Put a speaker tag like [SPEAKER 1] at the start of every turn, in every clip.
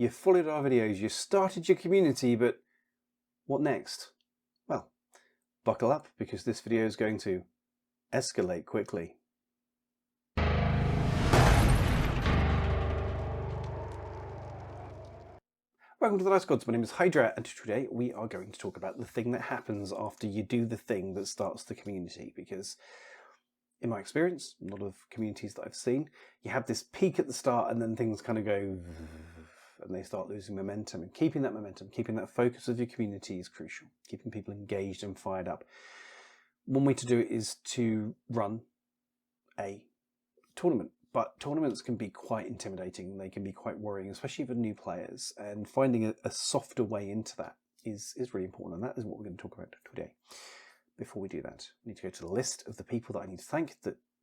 [SPEAKER 1] you followed our videos, you started your community, but what next? Well, buckle up because this video is going to escalate quickly. Welcome to the Dice Gods. My name is Hydra, and today we are going to talk about the thing that happens after you do the thing that starts the community. Because, in my experience, a lot of communities that I've seen, you have this peak at the start, and then things kind of go, and they start losing momentum. And keeping that momentum, keeping that focus of your community is crucial. Keeping people engaged and fired up. One way to do it is to run a tournament. But tournaments can be quite intimidating. They can be quite worrying, especially for new players. And finding a softer way into that is really important. And that is what we're going to talk about today. Before we do that, I need to go to the list of the people that I need to thank.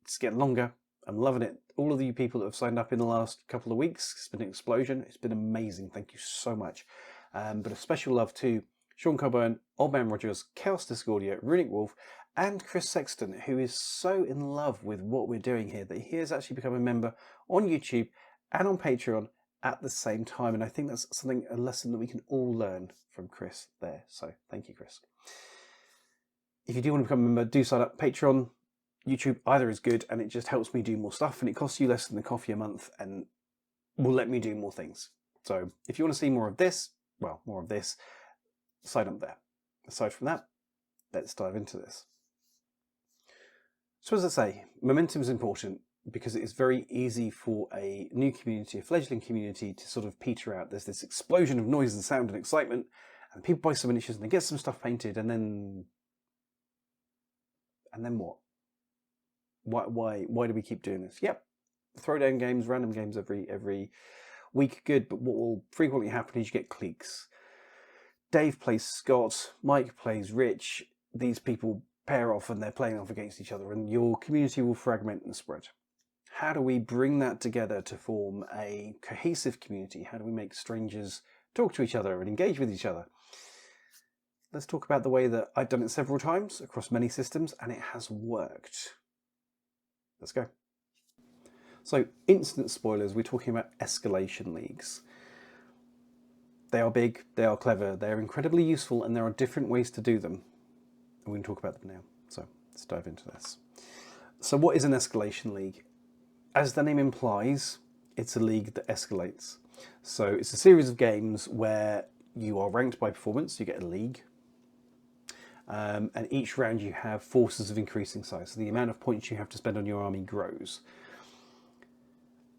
[SPEAKER 1] It's getting longer. I'm loving it. All of you people that have signed up in the last couple of weeks, it's been an explosion. It's been amazing. Thank you so much. But a special love to Sean Coburn, Old Man Rogers, Chaos Discordia, Runic Wolf, and Chris Sexton, who is so in love with what we're doing here that he has actually become a member on YouTube and on Patreon at the same time. And I think that's a lesson that we can all learn from Chris there. So thank you, Chris. If you do want to become a member, do sign up. Patreon, YouTube, either is good, and it just helps me do more stuff, and it costs you less than the coffee a month and will let me do more things. So if you want to see more of this, sign up there. Aside from that, let's dive into this. So as I say, momentum is important because it is very easy for a new community, a fledgling community, to sort of peter out. There's this explosion of noise and sound and excitement, and people buy some miniatures and they get some stuff painted, and then what? Why do we keep doing this? Yep, throwdown games, random games every week, good. But what will frequently happen is you get cliques. Dave plays Scott, Mike plays Rich. These people pair off and they're playing off against each other, and your community will fragment and spread. How do we bring that together to form a cohesive community? How do we make strangers talk to each other and engage with each other? Let's talk about the way that I've done it several times across many systems, and it has worked. Let's go. So, instant spoilers, we're talking about escalation leagues. They are big, they are clever, they are incredibly useful, and there are different ways to do them. And we can talk about them now. So let's dive into this. So what is an escalation league? As the name implies, it's a league that escalates. So it's a series of games where you are ranked by performance, you get a league. And each round you have forces of increasing size. So the amount of points you have to spend on your army grows.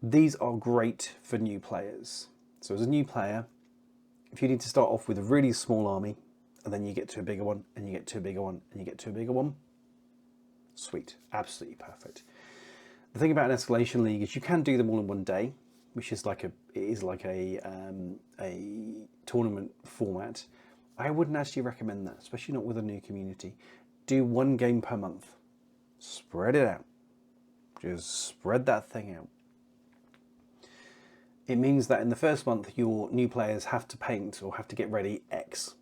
[SPEAKER 1] These are great for new players. So as a new player, if you need to start off with a really small army, and then you get to a bigger one, and you get to a bigger one, and you get to a bigger one, sweet, absolutely perfect. The thing about an escalation league is you can do them all in one day, which is like a tournament format. I wouldn't actually recommend that, especially not with a new community. Do one game per month. Spread it out. Just spread that thing out. It means that in the first month, your new players have to paint or have to get ready X.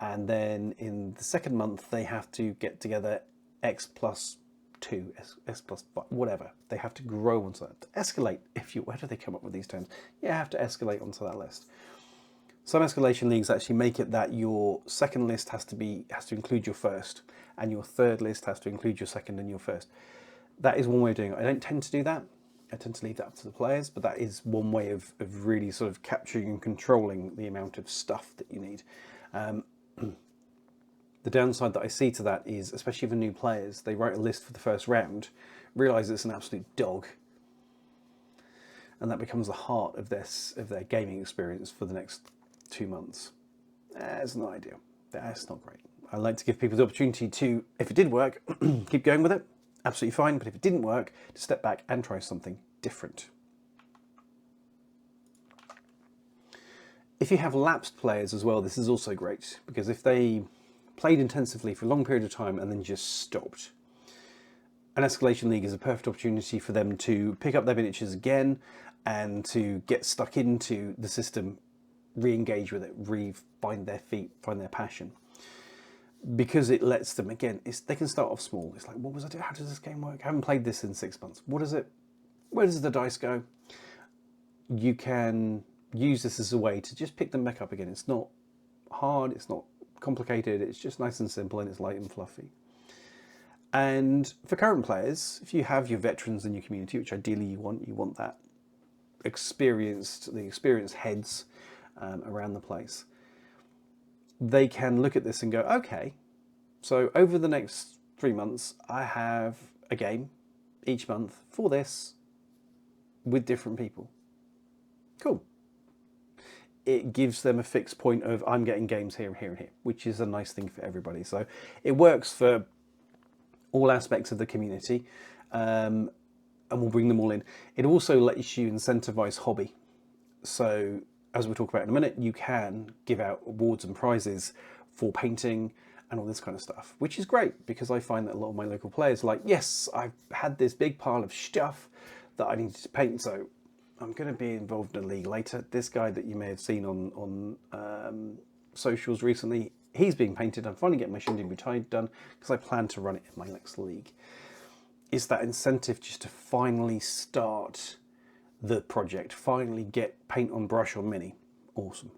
[SPEAKER 1] And then in the second month, they have to get together X plus 2, X plus 5, whatever. They have to grow onto that. To escalate, where do they come up with these terms? You have to escalate onto that list. Some escalation leagues actually make it that your second list has to include your first, and your third list has to include your second and your first. That is one way of doing it. I don't tend to do that. I tend to leave that up to the players, but that is one way of really sort of capturing and controlling the amount of stuff that you need. The downside that I see to that is, especially for new players, they write a list for the first round, realise it's an absolute dog, and that becomes the heart of their gaming experience for the next 2 months. That's not ideal. That's not great. I like to give people the opportunity to, if it did work, keep going with it. Absolutely fine. But if it didn't work, to step back and try something different. If you have lapsed players as well, this is also great, because if they played intensively for a long period of time and then just stopped, an escalation league is a perfect opportunity for them to pick up their miniatures again and to get stuck into the system, re-engage with it, find their feet, find their passion. Because it lets them, again, they can start off small. It's like, what was I doing? How does this game work? I haven't played this in 6 months. What is it? Where does the dice go? You can use this as a way to just pick them back up again. It's not hard, it's not complicated, it's just nice and simple, and it's light and fluffy. And for current players, if you have your veterans in your community, which ideally you want that the experienced heads around the place, they can look at this and go, okay, so over the next 3 months, I have a game each month for this with different people. Cool. It gives them a fixed point of, I'm getting games here, here, and here, which is a nice thing for everybody. So it works for all aspects of the community, and we'll bring them all in. It also lets you incentivize hobby. So as we'll talk about in a minute, you can give out awards and prizes for painting and all this kind of stuff, which is great, because I find that a lot of my local players are like, yes, I've had this big pile of stuff that I needed to paint, so I'm going to be involved in a league later. This guy that you may have seen on socials recently, he's being painted. I'm finally getting my Shindig Tide done because I plan to run it in my next league. It's that incentive just to finally start the project, finally get paint on brush or mini. Awesome.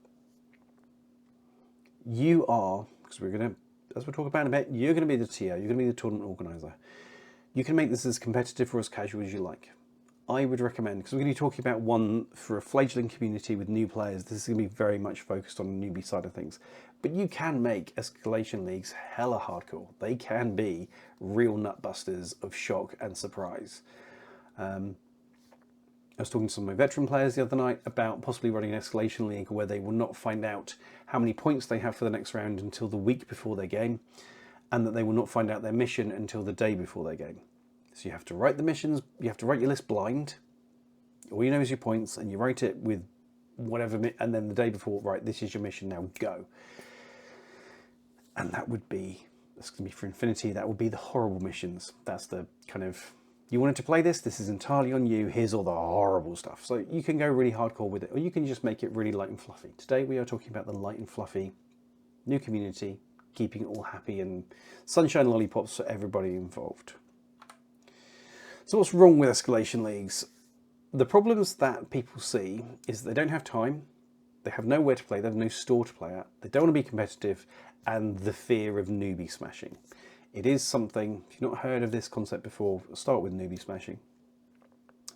[SPEAKER 1] You are, because we're going to, as we'll talk about in a bit, you're going to be the TO, you're going to be the tournament organizer. You can make this as competitive or as casual as you like. I would recommend, because we're going to be talking about one for a fledgling community with new players, this is going to be very much focused on the newbie side of things. But you can make escalation leagues hella hardcore. They can be real nutbusters of shock and surprise. I was talking to some of my veteran players the other night about possibly running an escalation league where they will not find out how many points they have for the next round until the week before their game, and that they will not find out their mission until the day before their game. So you have to write the missions, you have to write your list blind. All you know is your points, and you write it with whatever, and then the day before, right, this is your mission, now go. And that's going to be for Infinity, that would be the horrible missions. That's the kind of, you wanted to play this is entirely on you, here's all the horrible stuff. So you can go really hardcore with it, or you can just make it really light and fluffy. Today we are talking about the light and fluffy new community, keeping it all happy and sunshine lollipops for everybody involved. So what's wrong with escalation leagues? The problems that people see is they don't have time, they have nowhere to play, they have no store to play at, they don't want to be competitive, and the fear of newbie smashing. It is something, if you've not heard of this concept before, start with newbie smashing.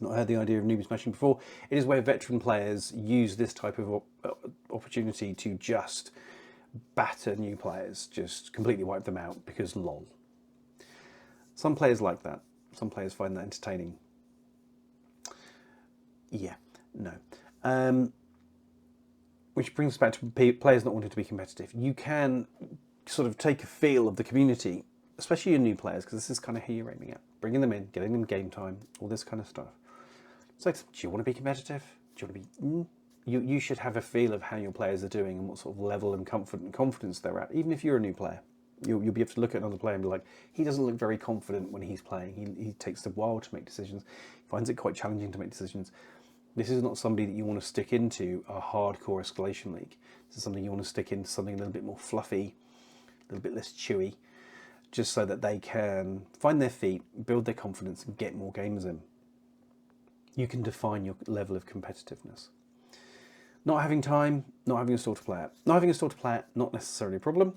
[SPEAKER 1] Not heard the idea of newbie smashing before, it is where veteran players use this type of opportunity to just batter new players, just completely wipe them out because lol. Some players like that. Some players find that entertaining. Yeah, no. Which brings us back to players not wanting to be competitive. You can sort of take a feel of the community, especially your new players, because this is kind of who you're aiming at. Bringing them in, getting them game time, all this kind of stuff. So, do you want to be competitive? Do you want to be... You should have a feel of how your players are doing and what sort of level and comfort and confidence they're at, even if you're a new player. You'll be able to look at another player and be like, he doesn't look very confident when he's playing. He takes a while to make decisions. He finds it quite challenging to make decisions. This is not somebody that you want to stick into a hardcore escalation league. This is something you want to stick into something a little bit more fluffy, a little bit less chewy, just so that they can find their feet, build their confidence, and get more games in. You can define your level of competitiveness. Not having time, not having a store to play at. Not having a store to play at, not necessarily a problem.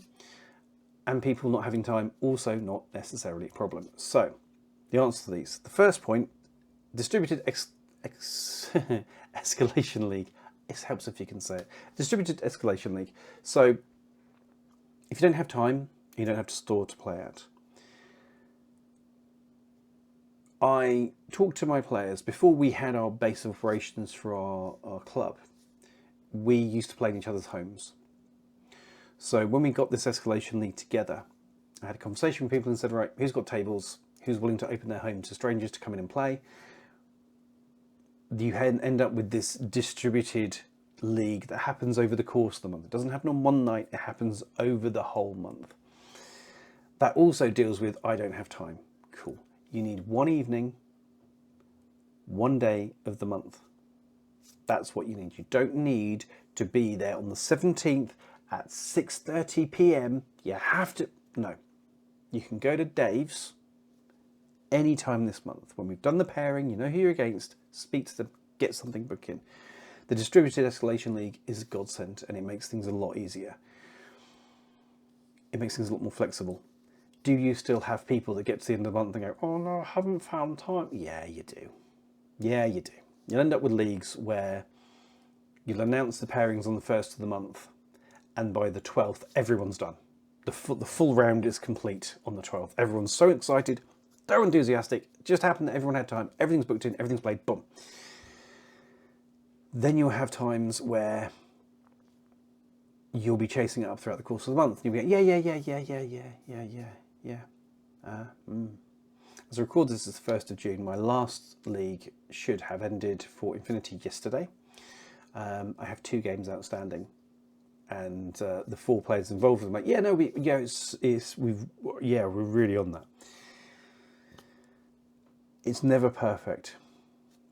[SPEAKER 1] And people not having time, also not necessarily a problem. So, the answer to these. The first point, distributed escalation league. It helps if you can say it. Distributed escalation league. So, if you don't have time, you don't have a store to play at. I talked to my players before we had our base of operations for our club. We used to play in each other's homes. So when we got this escalation league together, I had a conversation with people and said, right, who's got tables? Who's willing to open their home to strangers to come in and play? You end up with this distributed league that happens over the course of the month. It doesn't happen on one night, it happens over the whole month. That also deals with, I don't have time. Cool. You need one evening, one day of the month. That's what you need. You don't need to be there on the 17th at 6:30 p.m. You have to... No. You can go to Dave's anytime this month. When we've done the pairing, you know who you're against, speak to them, get something booked in. The distributed escalation league is a godsend, and it makes things a lot easier. It makes things a lot more flexible. Do you still have people that get to the end of the month and go, oh no, I haven't found time? Yeah, you do. Yeah, you do. You'll end up with leagues where you'll announce the pairings on the 1st of the month, and by the 12th, everyone's done. The full round is complete on the 12th. Everyone's so excited, so enthusiastic. It just happened that everyone had time. Everything's booked in. Everything's played. Boom. Then you'll have times where you'll be chasing it up throughout the course of the month. You'll be like, yeah. As I record this, is the 1st of June. My last league should have ended for Infinity yesterday. I have 2 games outstanding, and the 4 players involved are like, yeah, no, we're really on that. It's never perfect,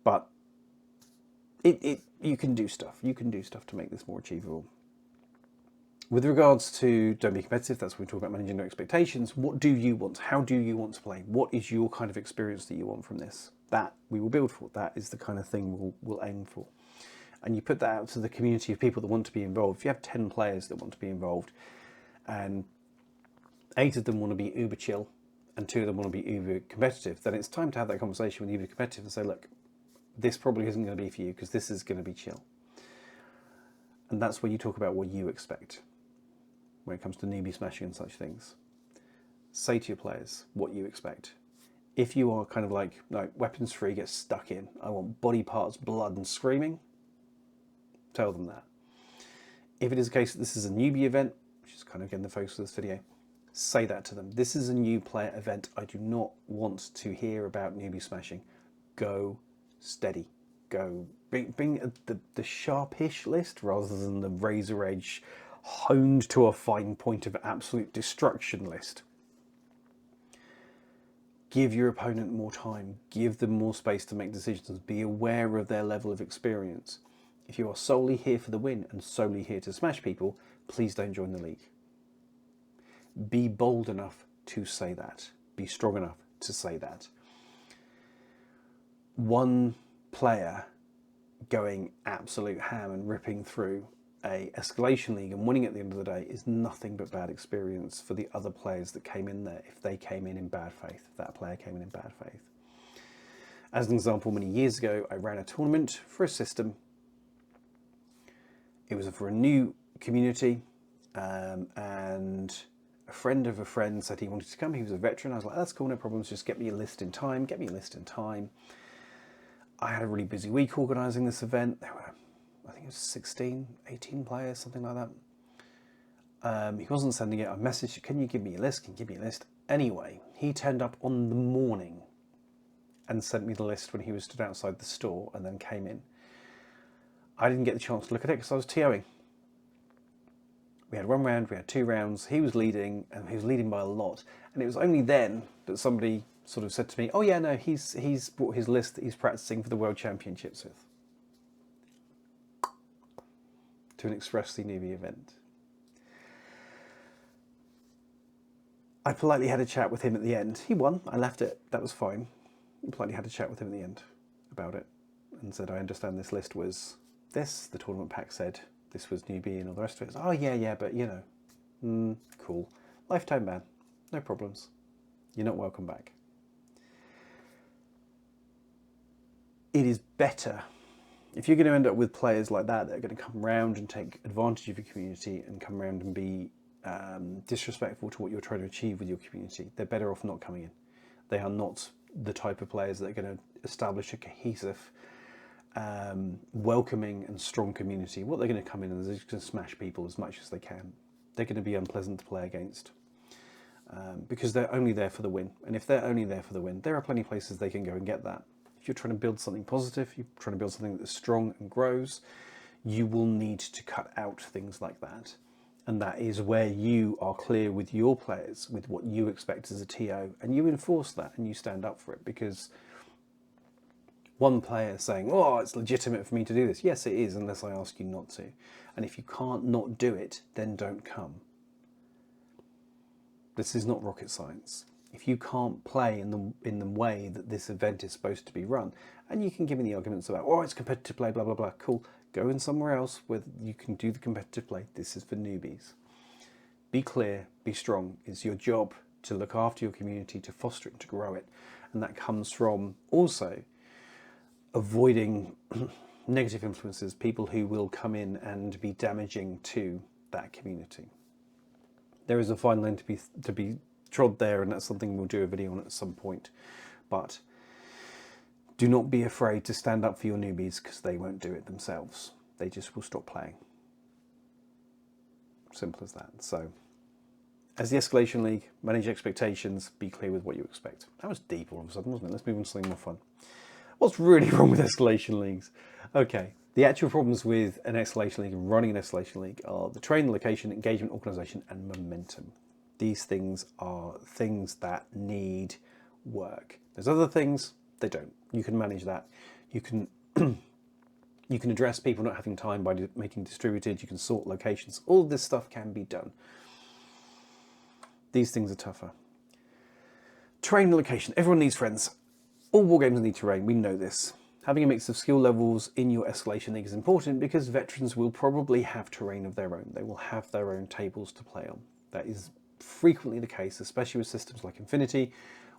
[SPEAKER 1] but you can do stuff. You can do stuff to make this more achievable. With regards to don't be competitive, that's when we talk about managing your expectations. What do you want? How do you want to play? What is your kind of experience that you want from this? That we will build for. That is the kind of thing we'll aim for. And you put that out to the community of people that want to be involved. If you have 10 players that want to be involved, and 8 of them want to be uber chill, and 2 of them want to be uber competitive, then it's time to have that conversation with uber competitive and say, look, this probably isn't going to be for you because this is going to be chill. And that's where you talk about what you expect when it comes to newbie smashing and such things. Say to your players what you expect. If you are kind of like, no, weapons free, get stuck in, I want body parts, blood and screaming, tell them that. If it is a case that this is a newbie event, which is kind of again the focus of this video, say that to them. This is a new player event. I do not want to hear about newbie smashing. Go steady. Go bring the sharpish list rather than the razor edge, honed to a fine point of absolute destruction list. Give your opponent more time. Give them more space to make decisions. Be aware of their level of experience. If you are solely here for the win and solely here to smash people, please don't join the league. Be bold enough to say that. Be strong enough to say that. One player going absolute ham and ripping through a escalation league and winning at the end of the day is nothing but bad experience for the other players that came in there if they came in bad faith, if that player came in bad faith. As an example, many years ago, I ran a tournament for a system. It was for a new community, and a friend of a friend said he wanted to come. He was a veteran. I was like, that's cool, no problems. Just get me a list in time. I had a really busy week organising this event. There were, I think it was 16, 18 players, something like that. He wasn't sending it. I messaged, can you give me a list? Can you give me a list? Anyway, he turned up on the morning and sent me the list when he was stood outside the store and then came in. I didn't get the chance to look at it because I was TOing. We had 1 round, we had 2 rounds. He was leading, and he was leading by a lot. And it was only then that somebody sort of said to me, oh yeah, no, he's brought his list that he's practicing for the World Championships with. To an expressly newbie event. I politely had a chat with him at the end. He won, I left it, that was fine. I politely had a chat with him at the end about it and said, I understand this list was this, the tournament pack said this was newbie and all the rest of it. Oh yeah, but you know, cool. Lifetime ban, no problems. You're not welcome back. It is better if you're going to end up with players like that are going to come around and take advantage of your community and come around and be disrespectful to what you're trying to achieve with your community. They're better off not coming in. They are not the type of players that are going to establish a cohesive, welcoming and strong community. What they're going to come in and they're just going to smash people as much as they can. They're going to be unpleasant to play against because they're only there for the win. And if they're only there for the win, there are plenty of places they can go and get that. If you're trying to build something positive, you're trying to build something that's strong and grows, you will need to cut out things like that. And that is where you are clear with your players, with what you expect as a TO, and you enforce that and you stand up for it. Because one player saying, oh, it's legitimate for me to do this. Yes, it is, unless I ask you not to. And if you can't not do it, then don't come. This is not rocket science. If you can't play in the way that this event is supposed to be run, and you can give me the arguments about, oh, it's competitive play, blah, blah, blah, cool, Go in somewhere else where you can do the competitive play. This is for newbies. Be clear, be strong. It's your job to look after your community, to foster it, to grow it. And that comes from also avoiding negative influences, people who will come in and be damaging to that community. There is a fine line to be trod there, and that's something we'll do a video on at some point. But do not be afraid to stand up for your newbies, because they won't do it themselves. They just will stop playing. Simple as that. So, as the Escalation League, manage expectations, be clear with what you expect. That was deep all of a sudden, wasn't it? Let's move on to something more fun. What's really wrong with Escalation Leagues? Okay, the actual problems with an Escalation League and running an Escalation League are the terrain, location, engagement, organisation, and momentum. These things are things that need work. There's other things, they don't. You can manage that. You can you can address people not having time by making distributed. You can sort locations. All of this stuff can be done. These things are tougher. Terrain and location. Everyone needs friends. All wargames need terrain. We know this. Having a mix of skill levels in your Escalation League is important because veterans will probably have terrain of their own. They will have their own tables to play on. That is frequently the case, especially with systems like Infinity.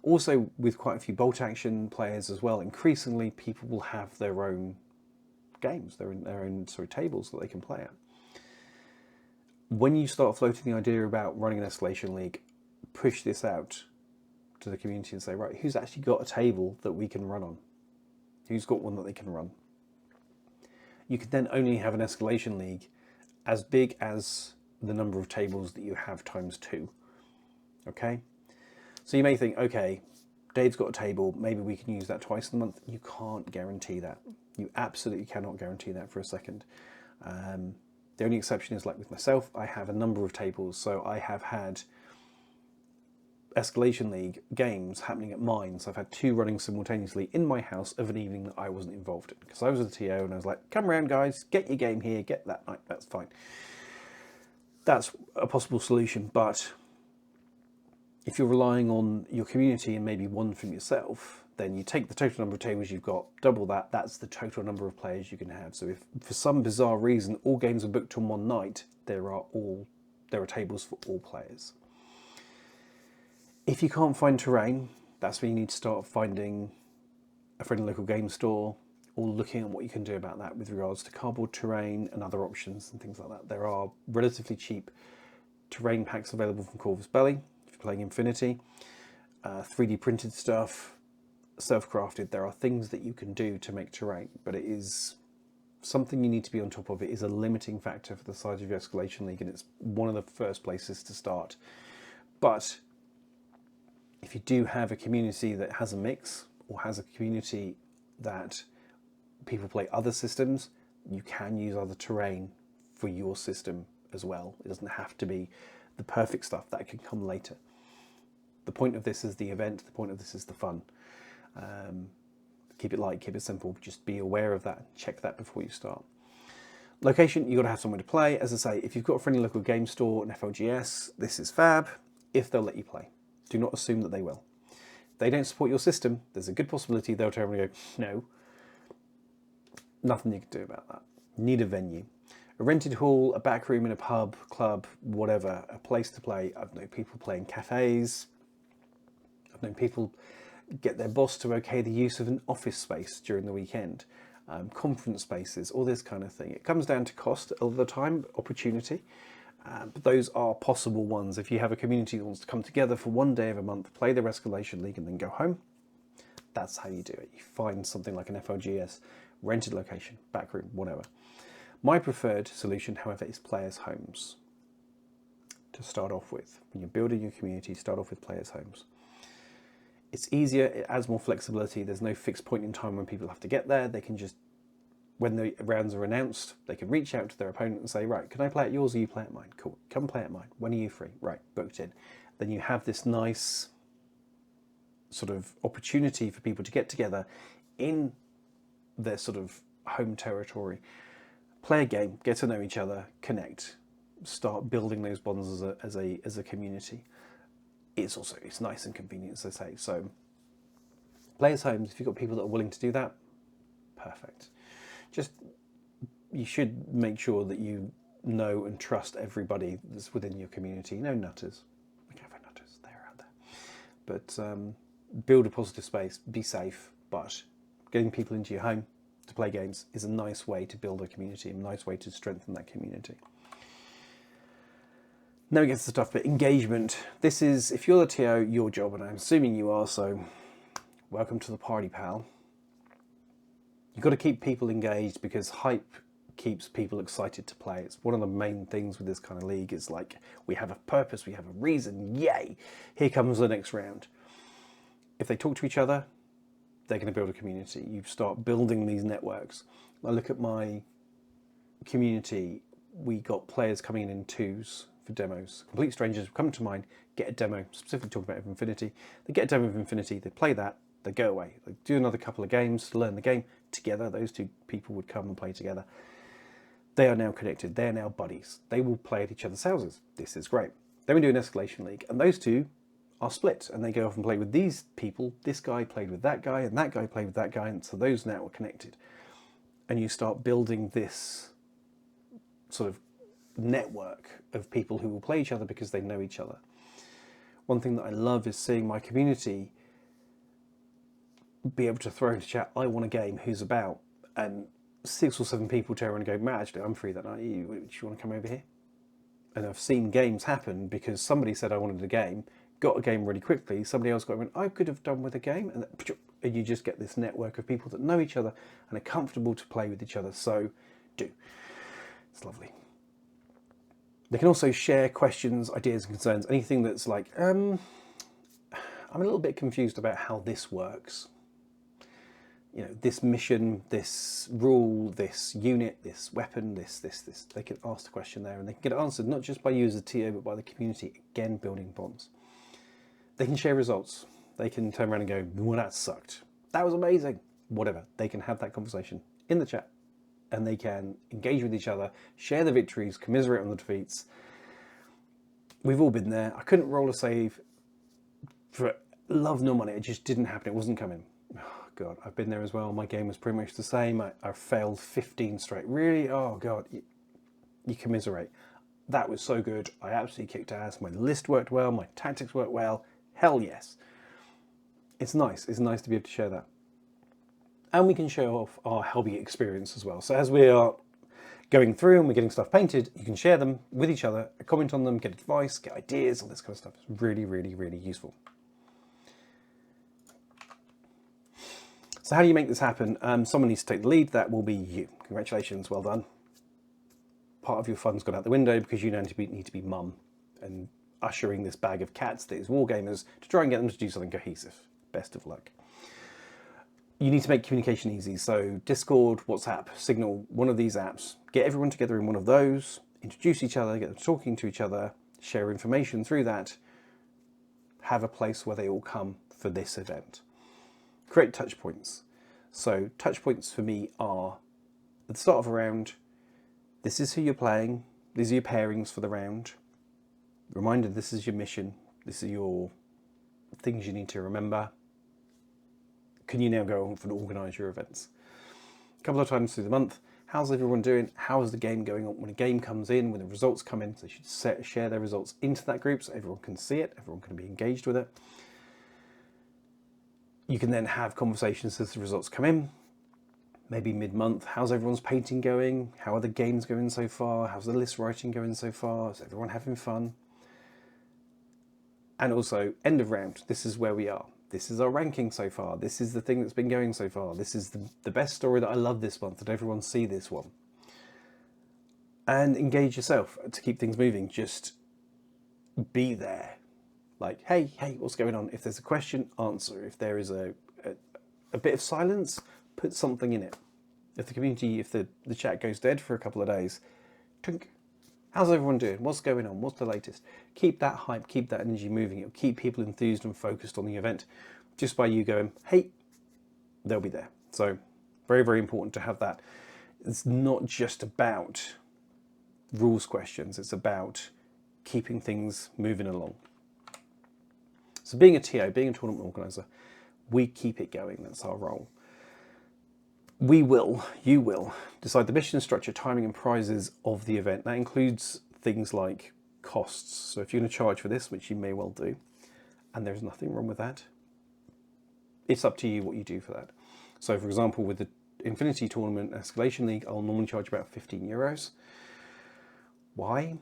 [SPEAKER 1] Also, with quite a few bolt action players as well, increasingly people will have their own games, their own tables that they can play at. When you start floating the idea about running an Escalation League, push this out to the community and say, right, who's actually got a table that we can run on? Who's got one that they can run? You can then only have an Escalation League as big as the number of tables that you have times 2. Okay? So you may think, okay, Dave's got a table, maybe we can use that twice a month. You can't guarantee that. You absolutely cannot guarantee that for a second. The only exception is like with myself, I have a number of tables. So I have had Escalation League games happening at mine. So I've had 2 running simultaneously in my house of an evening that I wasn't involved in. Because I was a TO and I was like, come around guys, get your game here, get that night, that's fine. That's a possible solution, but if you're relying on your community and maybe one from yourself, then you take the total number of tables you've got, double that, that's the total number of players you can have. So if for some bizarre reason all games are booked on one night, there are tables for all players. If you can't find terrain, that's when you need to start finding a friendly local game store or looking at what you can do about that with regards to cardboard terrain and other options and things like that. There are relatively cheap terrain packs available from Corvus Belly if you're playing Infinity. 3D printed stuff, self-crafted. There are things that you can do to make terrain, but it is something you need to be on top of. It is a limiting factor for the size of your Escalation League, and it's one of the first places to start. But if you do have a community that has a mix, or has a community that people play other systems, you can use other terrain for your system as well. It doesn't have to be the perfect stuff. That can come later. The point of this is the event. The point of this is the fun. Keep it light, keep it simple. Just be aware of that. Check that before you start. Location, you've got to have somewhere to play. As I say, if you've got a friendly local game store, an FLGS, this is fab, if they'll let you play. Do not assume that they will. If they don't support your system, there's a good possibility they'll turn around and go, no. Nothing you can do about that. Need a venue. A rented hall, a back room in a pub, club, whatever, a place to play. I've known people play in cafes. I've known people get their boss to okay the use of an office space during the weekend. Conference spaces, all this kind of thing. It comes down to cost all the time, opportunity. But those are possible ones. If you have a community that wants to come together for one day of a month, play their Escalation League and then go home, that's how you do it. You find something like an FLGS, rented location, back room, whatever. My preferred solution, however, is players' homes. To start off with, when you're building your community, start off with players' homes. It's easier, it adds more flexibility. There's no fixed point in time when people have to get there. They can just, when the rounds are announced, they can reach out to their opponent and say, right, can I play at yours or you play at mine? Cool, come play at mine. When are you free? Right, booked in. Then you have this nice sort of opportunity for people to get together in their sort of home territory, play a game, get to know each other, connect, start building those bonds as a community. It's nice and convenient, as I say. So players' homes, if you've got people that are willing to do that, perfect. Just you should make sure that you know and trust everybody that's within your community. No nutters. We can't have nutters. They're out there. But build a positive space. Be safe. But getting people into your home to play games is a nice way to build a community, a nice way to strengthen that community. Now we get to the stuff, but engagement. This is, if you're the TO, your job, and I'm assuming you are, so welcome to the party, pal. You've got to keep people engaged because hype keeps people excited to play. It's one of the main things with this kind of league is like, we have a purpose, we have a reason, yay, here comes the next round. If they talk to each other, they're going to build a community. You start building these networks. I look at my community, we got players coming in twos for demos. Complete strangers come to mind, get a demo, specifically talking about Infinity. They get a demo of Infinity, they play that, they go away. They do another couple of games, learn the game together. Those two people would come and play together. They are now connected. They are now buddies. They will play at each other's houses. This is great. Then we do an escalation league, and those two are split, and they go off and play with these people. This guy played with that guy, and that guy played with that guy, and so those now are connected. And you start building this sort of network of people who will play each other because they know each other. One thing that I love is seeing my community be able to throw into chat, I want a game, who's about? And 6 or 7 people turn around and go, Matt, actually, I'm free that night. Do you want to come over here? And I've seen games happen because somebody said I wanted a game, got a game really quickly. Somebody else got and went, I could have done with a game. And you just get this network of people that know each other and are comfortable to play with each other. So do. It's lovely. They can also share questions, ideas and concerns. Anything that's like, I'm a little bit confused about how this works. You know, this mission, this rule, this unit, this weapon, this. They can ask the question there and they can get it answered, not just by you as a TO, but by the community, again, building bonds. They can share results. They can turn around and go, well, that sucked. That was amazing. Whatever. They can have that conversation in the chat and they can engage with each other, share the victories, commiserate on the defeats. We've all been there. I couldn't roll a save for love nor money. It just didn't happen. It wasn't coming. Oh, God, I've been there as well. My game was pretty much the same. I failed 15 straight. Really? Oh, God, you commiserate. That was so good. I absolutely kicked ass. My list worked well. My tactics worked well. Hell yes. It's nice. It's nice to be able to share that. And we can show off our hobby experience as well. So as we are going through and we're getting stuff painted, you can share them with each other, comment on them, get advice, get ideas, all this kind of stuff. It's really, really, really useful. So how do you make this happen? Someone needs to take the lead. That will be you. Congratulations. Well done. Part of your fun's gone out the window because you need to be mum and ushering this bag of cats that is wargamers to try and get them to do something cohesive. Best of luck. You need to make communication easy. So Discord, WhatsApp, Signal, one of these apps. Get everyone together in one of those, introduce each other, get them talking to each other, share information through that, have a place where they all come for this event. Create touch points. So touch points for me are at the start of a round, this is who you're playing, these are your pairings for the round. Reminder, this is your mission, this is your things you need to remember. Can you now go off and organise your events? A couple of times through the month, how's everyone doing? How's the game going on? When a game comes in, when the results come in, so they should share their results into that group so everyone can see it, everyone can be engaged with it. You can then have conversations as the results come in, maybe mid-month. How's everyone's painting going? How are the games going so far? How's the list writing going so far? Is everyone having fun? And also, end of round, this is where we are. This is our ranking so far. This is the thing that's been going so far. This is the best story that I love this month. Did everyone see this one? And engage yourself to keep things moving. Just be there. Like, hey, what's going on? If there's a question, answer. If there is a bit of silence, put something in it. If the community, if the chat goes dead for a couple of days, tink. How's everyone doing? What's going on? What's the latest? Keep that hype, keep that energy moving. It'll keep people enthused and focused on the event. Just by you going, hey, they'll be there. So very, very important to have that. It's not just about rules questions. It's about keeping things moving along. So being a TO, being a tournament organizer, we keep it going. That's our role. You will decide the mission structure, timing and prizes of the event. That includes things like costs. So if you're going to charge for this, which you may well do, and there's nothing wrong with that, it's up to you what you do for that. So for example, with the Infinity Tournament Escalation League, I'll normally charge about €15. Why?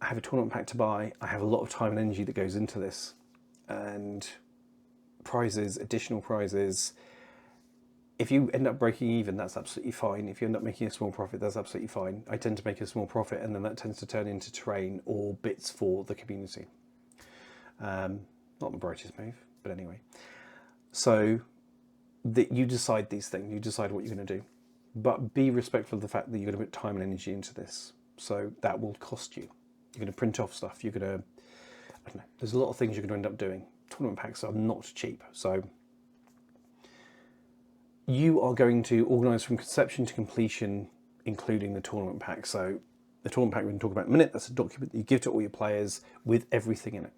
[SPEAKER 1] I have a tournament pack to buy. I have a lot of time and energy that goes into this, and prizes, additional prizes. If you end up breaking even, that's absolutely fine. If you end up making a small profit, that's absolutely fine. I tend to make a small profit, and then that tends to turn into terrain or bits for the community. Not the brightest move, but anyway. So that you decide these things, you decide what you're going to do, but be respectful of the fact that you're going to put time and energy into this. So that will cost you. You're going to print off stuff. You're going to, I don't know, there's a lot of things you're going to end up doing. Tournament packs are not cheap. So you are going to organise from conception to completion, including the tournament pack. So the tournament pack we're going to talk about in a minute, that's a document that you give to all your players with everything in it.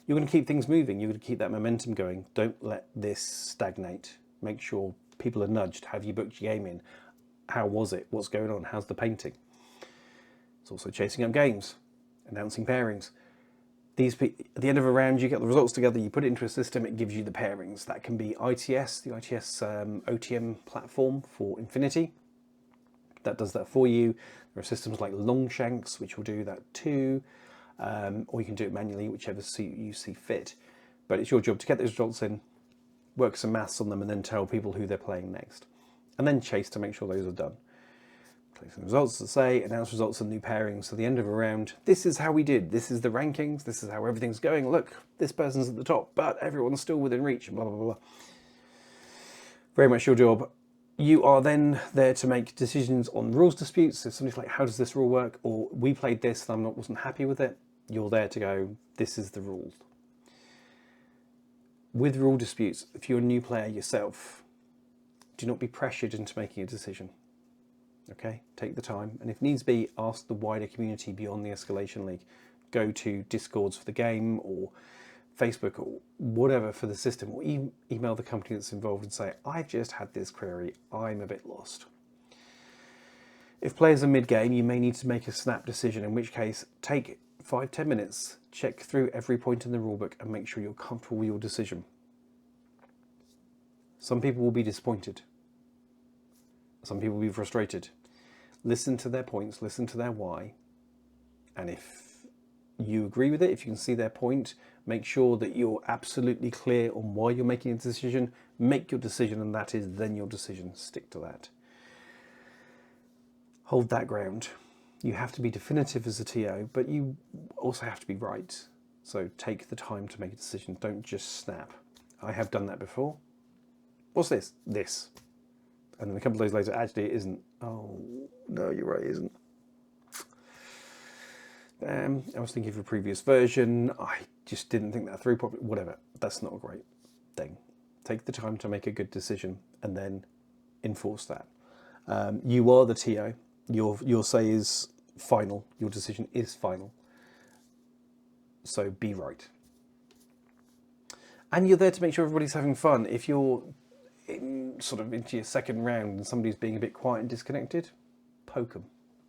[SPEAKER 1] You're going to keep things moving. You're going to keep that momentum going. Don't let this stagnate. Make sure people are nudged. Have you booked your game in? How was it? What's going on? How's the painting? It's also chasing up games, announcing pairings. At the end of a round, you get the results together, you put it into a system, it gives you the pairings. That can be ITS, the ITS OTM platform for Infinity. That does that for you. There are systems like Longshanks, which will do that too. Or you can do it manually, whichever you see fit. But it's your job to get those results in, work some maths on them, and then tell people who they're playing next. And then chase to make sure those are done. Click some results to say, announce results and new pairings. So at the end of a round, this is how we did. This is the rankings. This is how everything's going. Look, this person's at the top, but everyone's still within reach, blah, blah, blah, blah. Very much your job. You are then there to make decisions on rules disputes. So somebody's like, how does this rule work? Or we played this and wasn't happy with it. You're there to go, this is the rules. With rule disputes, if you're a new player yourself, do not be pressured into making a decision. Okay, take the time, and if needs be, ask the wider community beyond the Escalation League. Go to Discords for the game, or Facebook, or whatever for the system, or email the company that's involved and say, I've just had this query, I'm a bit lost. If players are mid-game, you may need to make a snap decision, in which case, take 5-10 minutes, check through every point in the rulebook, and make sure you're comfortable with your decision. Some people will be disappointed. Some people will be frustrated. Listen to their points, listen to their why, and if you agree with it, if you can see their point, make sure that you're absolutely clear on why you're making a decision. Make your decision, and that is then your decision. Stick to that. Hold that ground. You have to be definitive as a TO, but you also have to be right. So take the time to make a decision. Don't just snap. I have done that before. What's this? This. And then a couple of days later, actually, it isn't. Oh, no, you're right, it isn't. I was thinking of a previous version. I just didn't think that through properly. Whatever. That's not a great thing. Take the time to make a good decision and then enforce that. You are the TO. Your say is final. Your decision is final. So be right. And you're there to make sure everybody's having fun. If you're sort of into your second round and somebody's being a bit quiet and disconnected, poke them.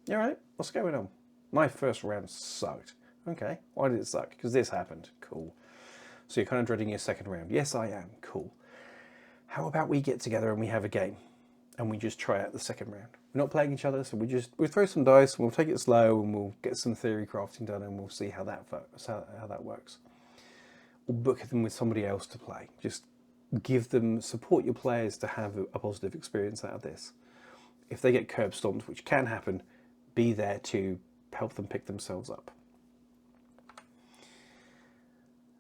[SPEAKER 1] You all right? What's going on? My first round sucked. Okay, why did it suck? Because this happened. Cool. So you're kind of dreading your second round. Yes, I am. Cool. How about we get together and we have a game and we just try out the second round? We're not playing each other, so we'll throw some dice and we'll take it slow and we'll get some theory crafting done and we'll see how that works. Or book them with somebody else to play. Just support your players to have a positive experience out of this. If they get curb stomped, which can happen, be there to help them pick themselves up.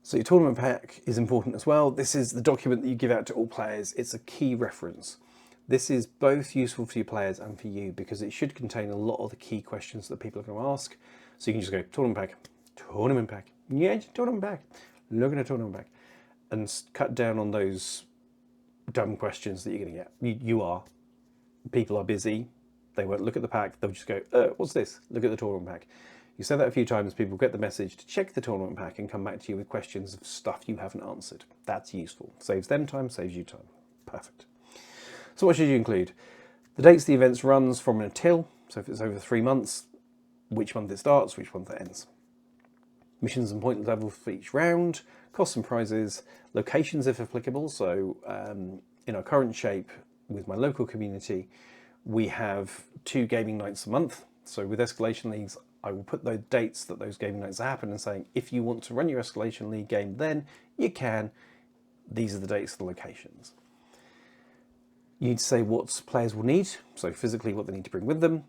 [SPEAKER 1] So your tournament pack is important as well. This is the document that you give out to all players. It's a key reference. This is both useful for your players and for you because it should contain a lot of the key questions that people are going to ask. So you can just go tournament pack, yeah, tournament pack, look at a tournament pack, and cut down on those dumb questions that you're going to get. People are busy. They won't look at the pack. They'll just go, what's this? Look at the tournament pack. You say that a few times, people get the message to check the tournament pack and come back to you with questions of stuff you haven't answered. That's useful. Saves them time, saves you time. Perfect. So what should you include? The dates the events runs from and until, so if it's over 3 months, which month it starts, which month it ends. Missions and point level for each round, costs and prizes, locations if applicable. So in our current shape with my local community, we have 2 gaming nights a month. So with Escalation Leagues, I will put those dates that those gaming nights happen and saying, if you want to run your Escalation League game, then you can. These are the dates and the locations. You need to say what players will need, so physically what they need to bring with them.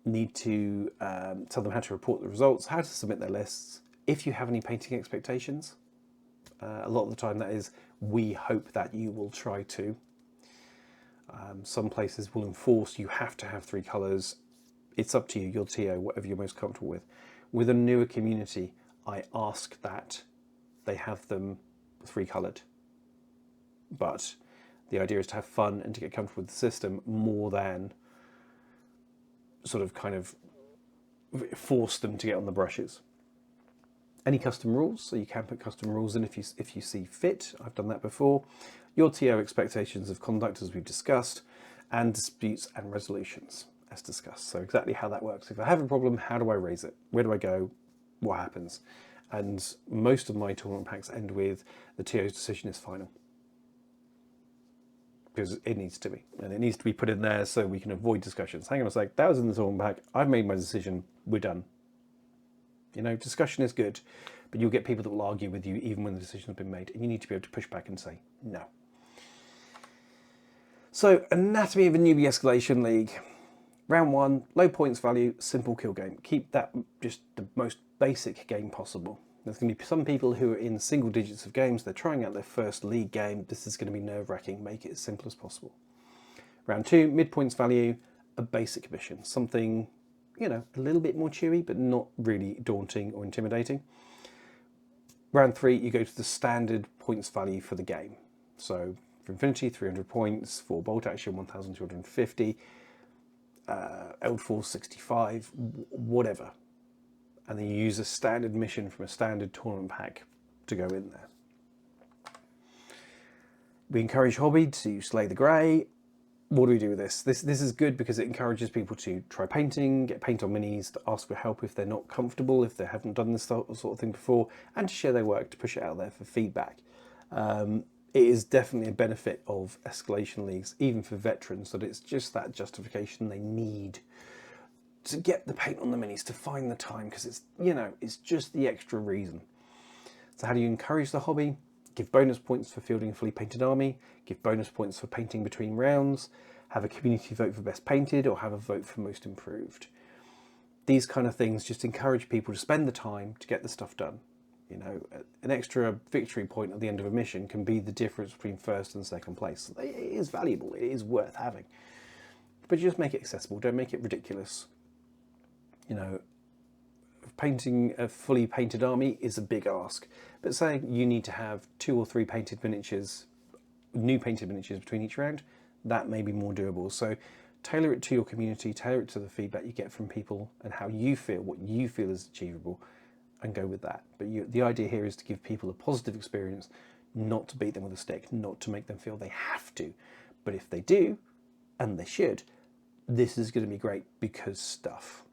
[SPEAKER 1] Need to tell them how to report the results, how to submit their lists. If you have any painting expectations, a lot of the time that is, we hope that you will try to. Some places will enforce you have to have 3 colours. It's up to you, your TO, whatever you're most comfortable with. With a newer community, I ask that they have them 3 coloured. But the idea is to have fun and to get comfortable with the system more than sort of kind of force them to get on the brushes. Any custom rules, so you can put custom rules in if you see fit. I've done that before. Your TO expectations of conduct, as we've discussed, and disputes and resolutions, as discussed. So exactly how that works. If I have a problem, how do I raise it? Where do I go? What happens? And most of my tournament packs end with the TO's decision is final. Because it needs to be. And it needs to be put in there so we can avoid discussions. Hang on a sec, that was in the tournament pack. I've made my decision. We're done. You know, discussion is good, but you'll get people that will argue with you even when the decision's been made, and you need to be able to push back and say no. So, anatomy of a newbie Escalation League. Round 1, low points value, simple kill game. Keep that just the most basic game possible. There's going to be some people who are in single digits of games, they're trying out their first league game. This is going to be nerve-wracking, make it as simple as possible. Round 2, mid points value, a basic mission. Something, you know, a little bit more chewy, but not really daunting or intimidating. Round 3, you go to the standard points value for the game. So for Infinity, 300 points, for Bolt Action, 1,250, Eld Force, 65, whatever. And then you use a standard mission from a standard tournament pack to go in there. We encourage hobby to slay the grey. What do we do with this? This is good because it encourages people to try painting, get paint on minis, to ask for help if they're not comfortable, if they haven't done this sort of thing before, and to share their work, to push it out there for feedback. It is definitely a benefit of Escalation Leagues, even for veterans, that it's just that justification they need to get the paint on the minis, to find the time, because it's, you know, it's just the extra reason. So how do you encourage the hobby? Give bonus points for fielding a fully painted army, give bonus points for painting between rounds, have a community vote for best painted, or have a vote for most improved. These kind of things just encourage people to spend the time to get the stuff done. You know, an extra victory point at the end of a mission can be the difference between first and second place. It is valuable, it is worth having. But just make it accessible, don't make it ridiculous. You know, painting a fully painted army is a big ask, but saying you need to have 2 or 3 painted miniatures, new painted miniatures between each round, that may be more doable. So tailor it to your community, tailor it to the feedback you get from people and how you feel, what you feel is achievable, and go with that. But the idea here is to give people a positive experience, not to beat them with a stick, not to make them feel they have to. But if they do, and they should, this is going to be great because stuff.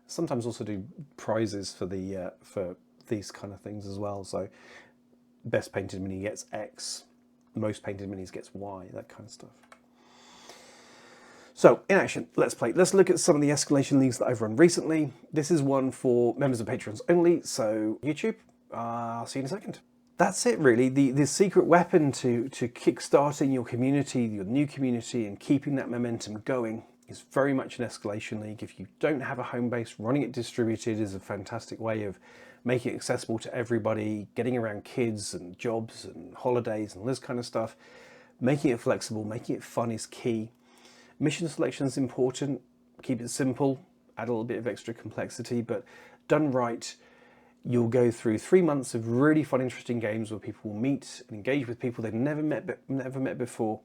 [SPEAKER 1] Sometimes also do prizes for these kind of things as well. So best painted mini gets X, most painted minis gets Y, that kind of stuff. So in action, let's play. Let's look at some of the Escalation Leagues that I've run recently. This is one for members and patrons only, so YouTube, I'll see you in a second. That's it really. The secret weapon to kickstarting your community, your new community, and keeping that momentum going is very much an Escalation League. If you don't have a home base, running it distributed is a fantastic way of making it accessible to everybody, getting around kids and jobs and holidays and this kind of stuff. Making it flexible, making it fun is key. Mission selection is important. Keep it simple, add a little bit of extra complexity, but done right, you'll go through 3 months of really fun, interesting games where people will meet and engage with people they've never met before.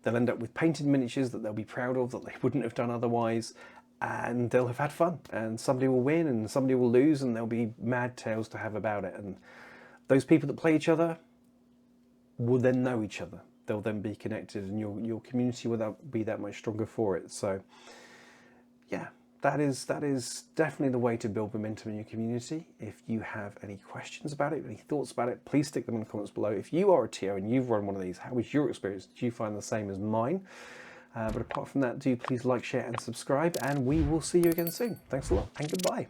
[SPEAKER 1] They'll end up with painted miniatures that they'll be proud of, that they wouldn't have done otherwise, and they'll have had fun. And somebody will win and somebody will lose, and there'll be mad tales to have about it. And those people that play each other will then know each other. they'll then be connected, and your community will be that much stronger for it. So yeah, that is definitely the way to build momentum in your community. If you have any questions about it, any thoughts about it, please stick them in the comments below. If you are a TO and you've run one of these, how was your experience? Did you find the same as mine? But apart from that, do please like, share and subscribe, and we will see you again soon. Thanks a lot and goodbye.